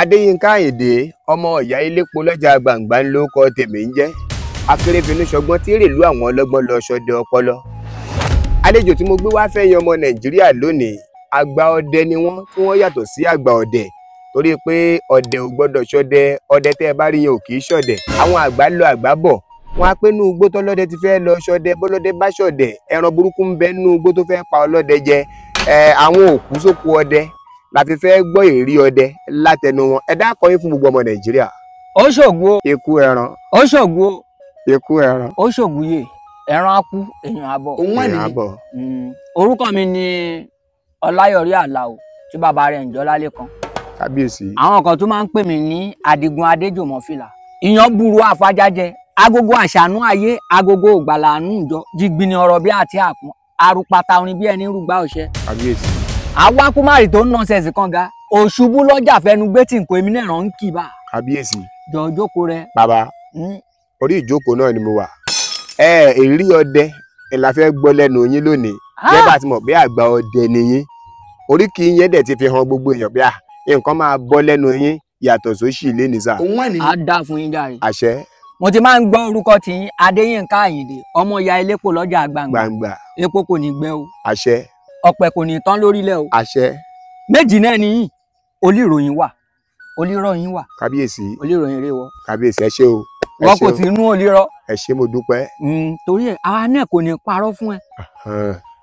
Adéyínká Àyìndé ọmọ ìyá ilépo lọ́jà gbàǹgbà ló kọ tèmi ń jẹ́. Akérèfínú ṣọgbọ́n tí rèlú àwọn ọlọ́gbọ́n lọ ṣọdẹ ọpọlọ. Àlejò tí mo gbé wá fẹ́ yan ọmọ Nàìjíríà lónìí, àgbà ọdẹ ni wọ́n tí wọ́n yàtọ̀ sí àgbà ọdẹ. Torí pé ọdẹ ò gbọ́dọ̀ ṣọdẹ, ọdẹ tẹ́ ẹ bá rí yẹn ò kì í ṣọdẹ. Àwọn àgbà lọ àgbà bọ̀, wọ́n á pé nú igbó tọ́lọ́dẹ ti fẹ́ lọ ṣọdẹ, bọ́lọ́dẹ bá ṣọdẹ, ẹran burúkú ń bẹ nú igbó tó fẹ́ pa ọlọ́dẹ jẹ. Àwọn òkú sóko ọdẹ la fi fẹ́ gbọ́ ìrírí ọdẹ látẹnu wọn. Ẹ dákọ̀ yín fún gbogbo ọmọ Nàìjíríà. Ó ṣògo. Ikú ẹran. Ó ṣògo. Ikú ẹran. Ó ṣògùyè. Ẹran á kú, èèyàn á bọ̀. Èèyàn á bọ̀. Orúkọ mi ni Ọláyọrí Àlàó tí bàbá rẹ̀ ń jọ́ Lálékan. Kábíyèsí. Àwọn kan tún máa ń pè mí ní Adigun Adéjùmọ̀fìlà. Ìyàn burú àfàjájẹ, agogo àṣànú ayé, agogo ògbàlànú ìjọ, jìgbìnì ọ̀rọ̀ bí àti àpọ́n, arúpata orin bí ẹni rúgbà ọ̀ṣẹ́. Kábíyèsí. Awákúmárì tó ń nà sẹ̀sì kan ga, òṣùbú lọ́jà fẹnu gbé tí nǹkan èmi náà rán ń kì bá. Kábíyèsí. Jọ jókòó rẹ. Bàbá, orí ìjókòó náà ni mo wà. Ìrírí ọdẹ la fẹ́ gbọ́ lẹ́nu yín lónìí. Bẹ́ẹ̀ bá ti mọ̀ bí àgbà ọdẹ ni yín. Oríkì yẹn dẹ̀ ti fi hàn gbogbo èèyàn bí nǹkan máa bọ́ lẹ́nu yín yàtọ̀ sóṣì lẹ́ni sà. Á dá fún yín jàre. Àṣẹ. Mo ti máa ń gbọ́ orúkọ tí Adéyínká Àyìndé ọmọ ìyá ilépo lọ́jà gbàǹgbà. Epo kò ní gbẹ o. Àṣẹ. Ọ̀pẹ kò ní tán lórílẹ̀ o. Àṣẹ. Méjì náà ni olíròyìn wà, olíròyìn wà. Kábíyèsí. Olíròyìn rè wọ. Kábíyèsí ẹ ṣé o. Wọ́n kò sí inú olírọ́. Ẹ ṣé mo dúpẹ́. Torí ẹ̀ àwa náà kò ní parọ́ fún ẹ.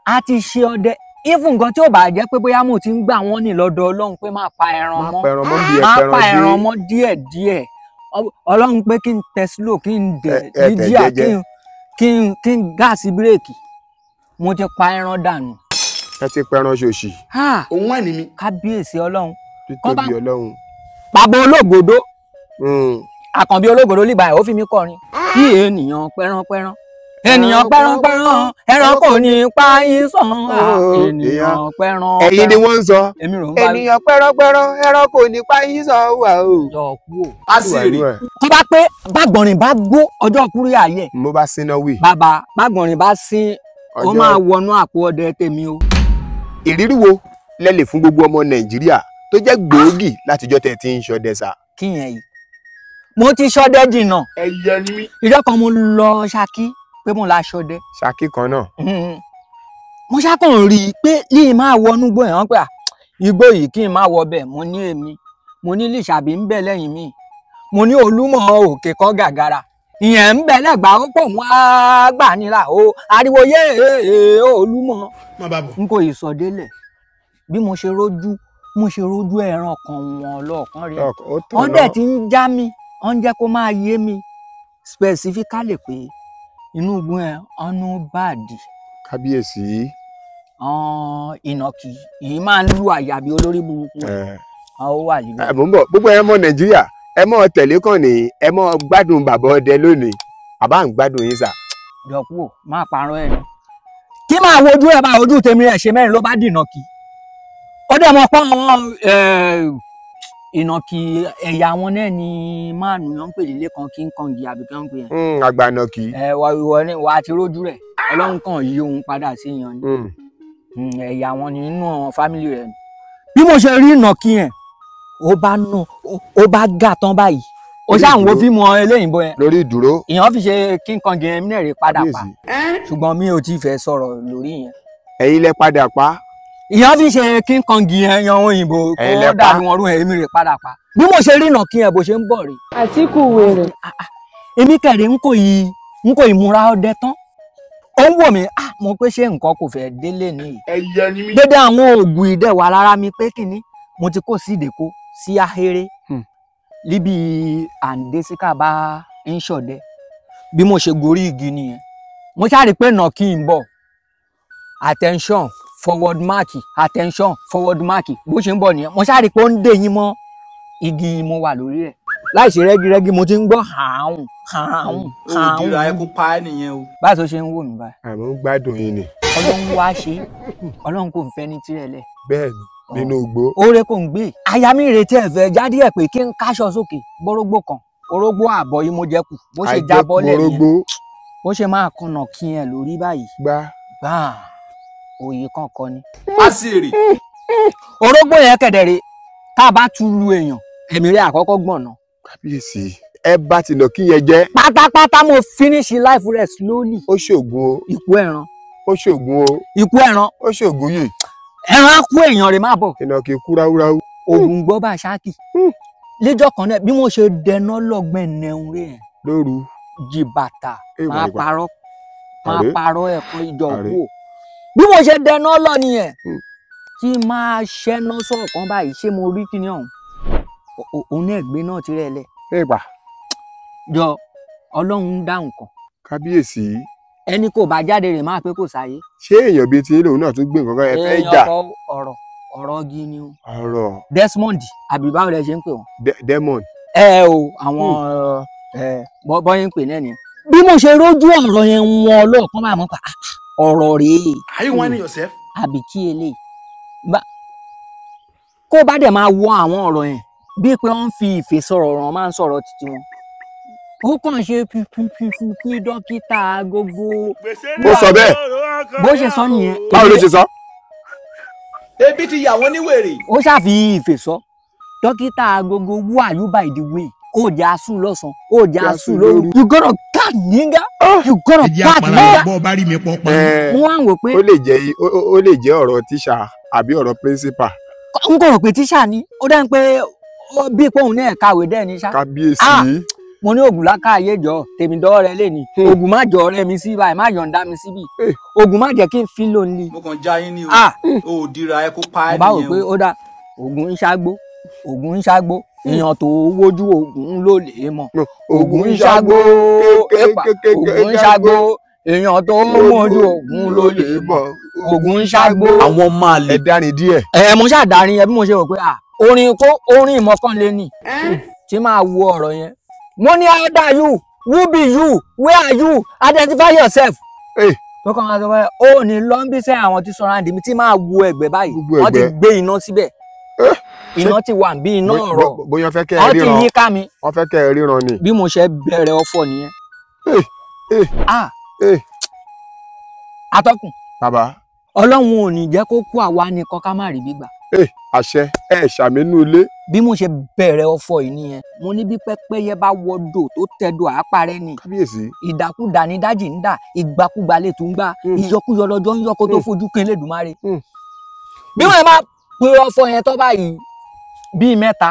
A ti ṣe ọdẹ even nǹkan tí ò bá jẹ́ pé bóyá mo ti ń gbà wọ́n ní lọ́dọ̀ Ọlọ́run pé máa pa ẹran mọ́. Máa pa ẹran mọ́ díẹ̀díẹ̀. Ọlọ́run pé kí n tẹ slow, kí n dẹ̀ dídíà, kí n gáàsì bírèkì. Mo ti pa ẹran dànù. Ẹ ti pẹran ṣòṣì. Òun wà ní mi. Kábíyèsí Ọlọ́run. Títóbi Ọlọ́run. Bàbá olóògbòdó. Àkànbí olóògbòdó lìbà ẹ̀ ó fi mí kọrin. Kí ènìyàn pẹranpẹran. Ènìyàn pẹranpẹran, ẹran kò ní pa yín sàn. Ènìyàn pẹran. Ẹ̀yin ni wọ́n ń sọ. Ènìyàn pẹranpẹran, ẹran kò ní pa yín sàn wà o. Yọ kú o. A sì rí. Tó bá pé bágbọ̀nrín bá gbó ọjọ́ kúrú àyẹ̀. Mo bá síná wì. Bàbá bágbọ̀nrín bá sín, ó máa wọnú àpò ọdẹ tèmi o. Ìrírí wo lẹ lè fún gbogbo ọmọ Nàìjíríà tó jẹ́ gbòógì látijọ́ tẹ́ ti ń ṣọdẹ sà? Kíyẹn yìí. Mo ti ṣọdẹ jìnnà. Ẹyẹ ni mí. Ìjọ́ kan mo lọ Ṣakí pé mo la ṣọdẹ. Ṣakí kan náà. Mo ṣàkàn rí i pé yìí máa wọnú gbó yẹn pé igbó yìí kí n máa wọ bẹ́ẹ̀. Mo ní èmi, mo ní Lísàbí ń bẹ lẹ́yìn mi, mo ní Olúmọ òkè kan gàgàrà, ìyẹn ń bẹ lẹ́gbàá ó pọ̀ wọ́n á gbà nílà o ariwo yé Olúmọ. N kò yìí sọ délẹ̀ bí mo ṣe rójú ẹran kan wọn lọ́ọ̀kan rí. Wọ́n dẹ̀ ti ń já mi, wọ́n jẹ́ kó máa yé mi specifically pé inú igun ẹ̀ ọ̀nù báàdì. Kábíyèsí. Ìnàkì yìí máa ń lu àyà bí olórí burúkú. Ó wà níbẹ̀. Mo ń bọ̀ gbogbo ẹ mọ Nàìjíríà ẹ mọ tẹ̀lé kàn ní ẹ mọ gbádùn bàbá ọdẹ lónìí àbá ń gbádùn yín sà. Jọ̀kú ò máa parọ́ ẹ̀ ni. Kí máa wojú ẹ bá ojú tèmi ẹ̀ ṣe mẹ́rin ló bá dìnà kí. Ó dẹ̀ mọ̀ pọ́n àwọn ìnàkì ẹ̀yà wọn náà ni máàlù yẹn ń pè nílé kan kí n kan gì àbí kí wọ́n pè é. Àgbà nàkì. Wà á ti rójú rẹ̀ Ọlọ́run kan yí òun padà sí yan ni. Ẹ̀yà wọn ni nínú àwọn fámìlì rẹ̀ ni. Bí mo ṣe rí ìnàkì yẹn ó bá gà tán báyìí. Ó ṣáà ń wo fíìmù eléyìnbó yẹn. Lórí ìdúró. Ìyàn fi ṣe kí n kan gì ẹ̀mí náà rí padà pa. Ṣùgbọ́n mi ò tí ì fẹ́ sọ̀rọ̀ lórí yẹn. Ẹ̀yin lẹ padà pa. Ìyàn fi ṣe kí n kan gì ẹyan òyìnbó kó dàbí wọn rú ẹ̀mí rẹ̀ padà pa. Bí mo ṣe rí ìnàkì yẹn bó ṣe ń bọ̀ rí. Àtíkù wèrè. Èmi kẹ̀rẹ̀ ń kò ì múra ọdẹ tán. Ó ń wò mí mo pé ṣé nǹkan kò fẹ́ délé ní. Ẹyẹ ni mí. Dédé àwọn oògùn ìdẹ̀wà lára mi pé kìíní mo ti kó sí ìdèkó sí ahéré líbi àǹdésíkà bá ń ṣọdẹ. Bí mo ṣe gorí igi nìyẹn mo ṣáà rí pé ìnàkì ń bọ̀. Attention forward mark, attention forward mark bó ṣe ń bọ̀ nìyẹn mo ṣáà rí pé ó ń dè yín mọ́ igi mo wà lórí ẹ̀ láìsí rẹ́gírẹ́gí mo ti ń gbọ́ hàún. Òjìrà ẹ kó pa ẹ́ nìyẹn o. Báyìí tó ṣe ń wò mí báyìí. Àmọ́ ń gbádùn yín ni. Ọlọ́run wá ṣe Ọlọ́run kò ń fẹ́ ní tirẹ̀lẹ̀. Bẹ́ẹ̀ni nínú igbó. Oore kò ń gbé. Aya mi retí ẹ̀fẹ̀ jáde ẹ̀ pé kí n káṣọ sókè bórógbó kan orógbó àbọ̀ yìí mo jẹ kù bó ṣe jábọ́ lẹ́yìn bó ṣe máa kànnà kí ẹ lórí báyìí. Gbà òye kankan ni. A sì rí. Orógbó yẹn kẹ̀dẹ̀rẹ̀ tá a bá tún lu èèyàn ẹ̀mí rẹ̀ àkọ́kọ́ gbọ̀nà. kábíyèsí ẹ bá ti lọ kí yẹn jẹ́. pátápátá mo finish life rẹ̀ slowly. ó ṣògùn o. ikú ẹran. ó ṣògùn o. ikú ẹran. ó ṣògùn yìí. ẹran kú èèyàn rẹ̀ má bọ̀. iná kì í kú ráúráú. ògùn gbọ́ bá ṣáàkì. lẹ́jọ́ kan náà bí mo ṣe dẹná lọ́gbẹ́ nẹun rẹ̀. lóru. jìbàtà máa Àrè? parọ́ ẹ̀kọ́ ìjọ òkú. bí mo ṣe dẹná lọ nìyẹn tí máa ṣẹ́ná sọ̀kan báyìí ṣé mo rí kíní ọ̀hún òun náà gbé náà tirẹ̀ lẹ̀. ẹgbà. jọ ọlọ́run dáhùn kan. kábíyèsí. ẹni kò bá jáde rẹ̀ máa pé kò sáyé. ṣé èèyàn bíi ti lòun náà tún gbé nǹkan kan ẹ fẹ́ jà. èèyàn kọ ọ̀rọ̀ gi ni o. ọ̀rọ̀. Desmond àbí báwo lẹ ṣe ń pè wọ́n. Demon. o àwọn bọ́yìn ń pè náà nìyẹn. bí mo ṣe rójú ọ̀rọ̀ yẹn wọn ọlọ́ọ̀kan máa mọ̀ pa ọ̀rọ̀ rèé. Are you whining yourself? àbí kí eléyìí kó bá dẹ̀ máa wọ àwọn ọ̀rọ̀ yẹn bíi pé wọ́n fi ìfẹ́ sọ̀rọ̀ ọ̀rọ̀ máa ń sọ̀rọ̀ títí wọn. ó kàn ṣe pípípípí dókítà gbogbo. ó sọ bẹ́ẹ̀. bó ṣe sọ nìyẹn. báwo ló ṣe sọ. ebi ti yà wọ́n ní wèrè. ó ṣàfi ìfẹ́ sọ dókítà gbogbo who are you by the way ó jẹ́ asún lọ́sàn-án ó jẹ́ asún lóru. you gonna cat nigga you gonna cat nigga. bọ́ bá rí mi pọ́ pa. wọ́n á wò pé. ó lè jẹ́ ọ̀rọ̀ tíṣà àbí ọ̀rọ̀ principal. n kò rò pé tíṣà ni ó dáhùn pé bí pòun náà kàwé dẹ́ ní sá. kábíyèsí. mo ní ògùn lákàáyé jọ tèmi dọ́wọ́ rẹ lé ní ògùn má jọ ọ̀rẹ́ mi sí báyìí má yọ̀ǹda mi síbí ògùn má jẹ́ kí n fi lónìí. mo kàn já yín ní o. o ò dira ẹ kó pa ẹ nìyẹn o. mo bá wò pé ó dá ògùn ń ṣàgbó ògùn ń ṣàgbó èèyàn tó wojú ògùn ló lè mọ̀ ògùn ń ṣàgbó ògùn ń ṣàgbó èèyàn tó mójú ògùn ló lè mọ̀ ògùn ń ṣàgbó. àwọn máa lè dárin díẹ̀. mo ṣàdárin yẹn bí mo ṣe rò pé orin ìmọ̀kànlé ni tí máa wo ọ̀rọ̀ yẹn. mo ní how are you who be you where are you identify yourself. tó kàn máa sọ pé ó ní lọ́nbíṣẹ́ àwọn tí sọ̀rọ̀ àǹdí mi tí máa wo ẹ̀gbẹ́ báyìí wọ́n ti gbé iná síbẹ̀ iná ti wà bí iná ọ̀rọ̀ bóyá fẹ́ kẹ́ ẹ ríran wọ́n ti yí ká mi. wọ́n fẹ́ kẹ́ ẹ ríran ni. bí mo ṣe bẹ̀rẹ̀ ọ̀fọ̀ nìyẹn. atọ́kùn. bàbá. ọlọ́run ò ní jẹ́ kó kú àwa nìkan ká má rí gbígbà. àṣẹ ẹ ṣàmínú ilé. bí mo ṣe bẹ̀rẹ̀ ọ̀fọ̀ yìí nìyẹn mo ní bí pẹ́pẹ́yẹ bá wọdò tó tẹ̀dọ̀ àáparẹ́ ni. kábíyèsí. ìdàkúdà ní dájì ń dà ìgbàkúgbà lè tún gbà ìyọkúyọ lọ́jọ́ ń yọ kó tó fojú kan Elédùmarè. bí wọ́n máa pe ọ̀fọ̀ yẹn tó báyìí bíi mẹ́ta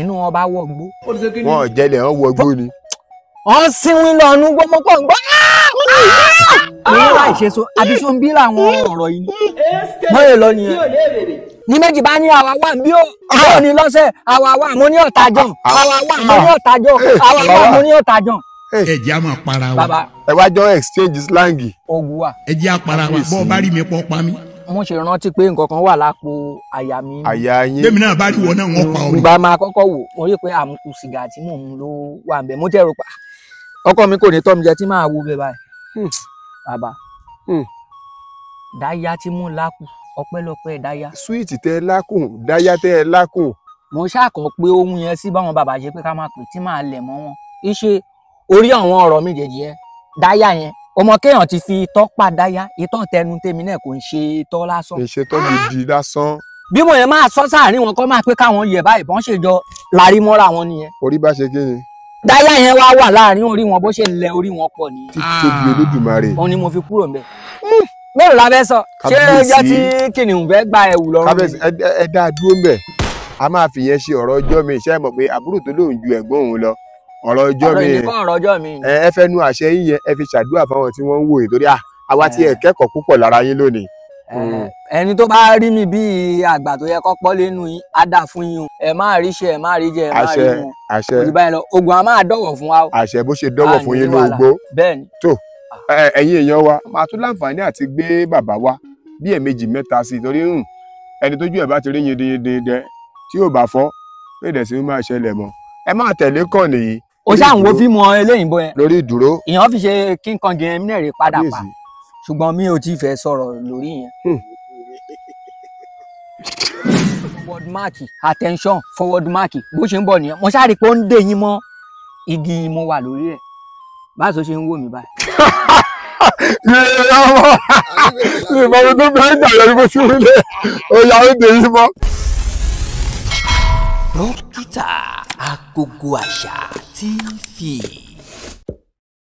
inú wọn bá wọgbó. wọn ò jẹlẹ wọn wọgbó ni. wọn sinwin lọnu gbọmọpọ gbọ. ní láì ṣe so àbísọ ń bí làwọn ọ̀rọ̀ yìí mọ́yè lọ nìyẹn. ní méjì bá ní àwa wà bí ó àwọn ní lọ́sẹ̀ àwa wà mo ní ọ̀tajàn àwa wà mo ní ọ̀tajàn àwa wà mo ní ọ̀tajàn. ẹ jẹ́ a máa para wa. ẹ wá jọ exchange slang. ogun wa. ẹ jẹ́ a para wa bọ́ bá rí mi pọ́ pa mí. mo ṣe rántí pé nǹkan kan wà lápò àyà mi. àyà yín. lèmi náà bá rí wọn náà wọ́n pa omi. ìgbà máa kọ́kọ́ wò mo rí i pé àmukù sìgá tí mò ń lò wà ń bẹ̀ mo jẹ́ rò pa ọkọ mi kò ní tọ́ mi jẹ tí máa wo bẹ́ẹ̀ báyìí. bàbá dáyà tí mò ń lákù ọpẹ́lọpẹ́ dáyà. súwìtì tẹ ẹ lákùn dáyà tẹ ẹ lákùn. mo ṣàkàn pé ohun yẹn sí báwọn bàbá ṣe pé ká máa pè tí máa lẹ̀ mọ́ wọn. iṣẹ́ orí àwọn ọ̀rọ̀ mi jẹ̀jì yẹn dáyà yẹn ọmọ kéèyàn ti fi itọ́ pa dáyà itọ́ tẹnu tèmi náà kò ń ṣe itọ́ lásán. kì í ṣe tọ́ gidi lásán. bí mo yẹn máa sọ sáàrin wọn kọ́ máa pé káwọn yẹ̀ báyìí bọ́n ṣe jọ lárí mọ́ra wọn nìyẹn. orí bá ṣe kí ni. dáyà yẹn wá wà láàrin orí wọn bó ṣe lẹ orí wọn pọ̀ nìyẹn. títóbi Olódùmarè. òun ni mo fi kúrò ńbẹ̀. mélòó la fẹ́ sọ ṣé ọjọ́ tí kìnìún fẹ́ gba ẹ̀wù lọ́rùn mi. kábíyèsí ẹ dá dúró ńbẹ̀ a máa fi yẹn ṣe ọ̀rọ̀ ọjọ́ mi ṣe é mọ̀ pé àbúrò tó lóun ju ẹ̀gbọ́n òun lọ ọ̀rọ̀ ọjọ́ mi ẹ fẹ́ nu àṣẹ yín yẹn ẹ fi ṣàdúrà fáwọn tí wọ́n ń wò nítorí àwa tí ẹ kẹ́kọ̀ọ́ púpọ̀ lára yín lónìí. ẹni tó bá rí mi bíi àgbà tó yẹ kó pọ́ lẹ́nu yín á dà fún yín o ẹ má rí ṣe ẹ má rí jẹ ẹ má rí mu àṣẹ òjì báyìí lọ ogun a máa dọ̀wọ̀ fún wa o. àṣẹ bó ṣe dọ̀wọ̀ fún yín ní ogbó. bẹ́ẹ̀ni. tó ẹ̀yin èèyàn wa máa tún láǹfààní àti gbé bàbá wa bí ẹ̀ẹ̀mejì mẹ́ta sí i torí ẹni tójú ẹ̀ bá ti rí yedeyede tí yóò bá fọ́ lédè sí máa ṣẹlẹ̀ mọ́ ẹ máa tẹ̀lé kàn nìyí. o ṣáà ń wo fíìmù eléyìnbó yẹn. lórí ìdúró. ìyàn fi ṣe King Kong yẹn mìíràn rí padà pa ṣùgbọ́n mi ò tí ì fẹ́ sọ̀rọ̀ lórí yẹn. forward mark attention forward mark bó ṣe ń bọ̀ nìyẹn mo ṣáà rí i pé ó ń dè yín mọ́ igi mo wà lórí rẹ̀ báyìí tó ṣe ń wò mí báyìí. ìbámu tó bẹ́ẹ̀ gbà lórí bó ṣe ń lé ó yà ó dè yín mọ́. Twitter Agogo Àṣà TV.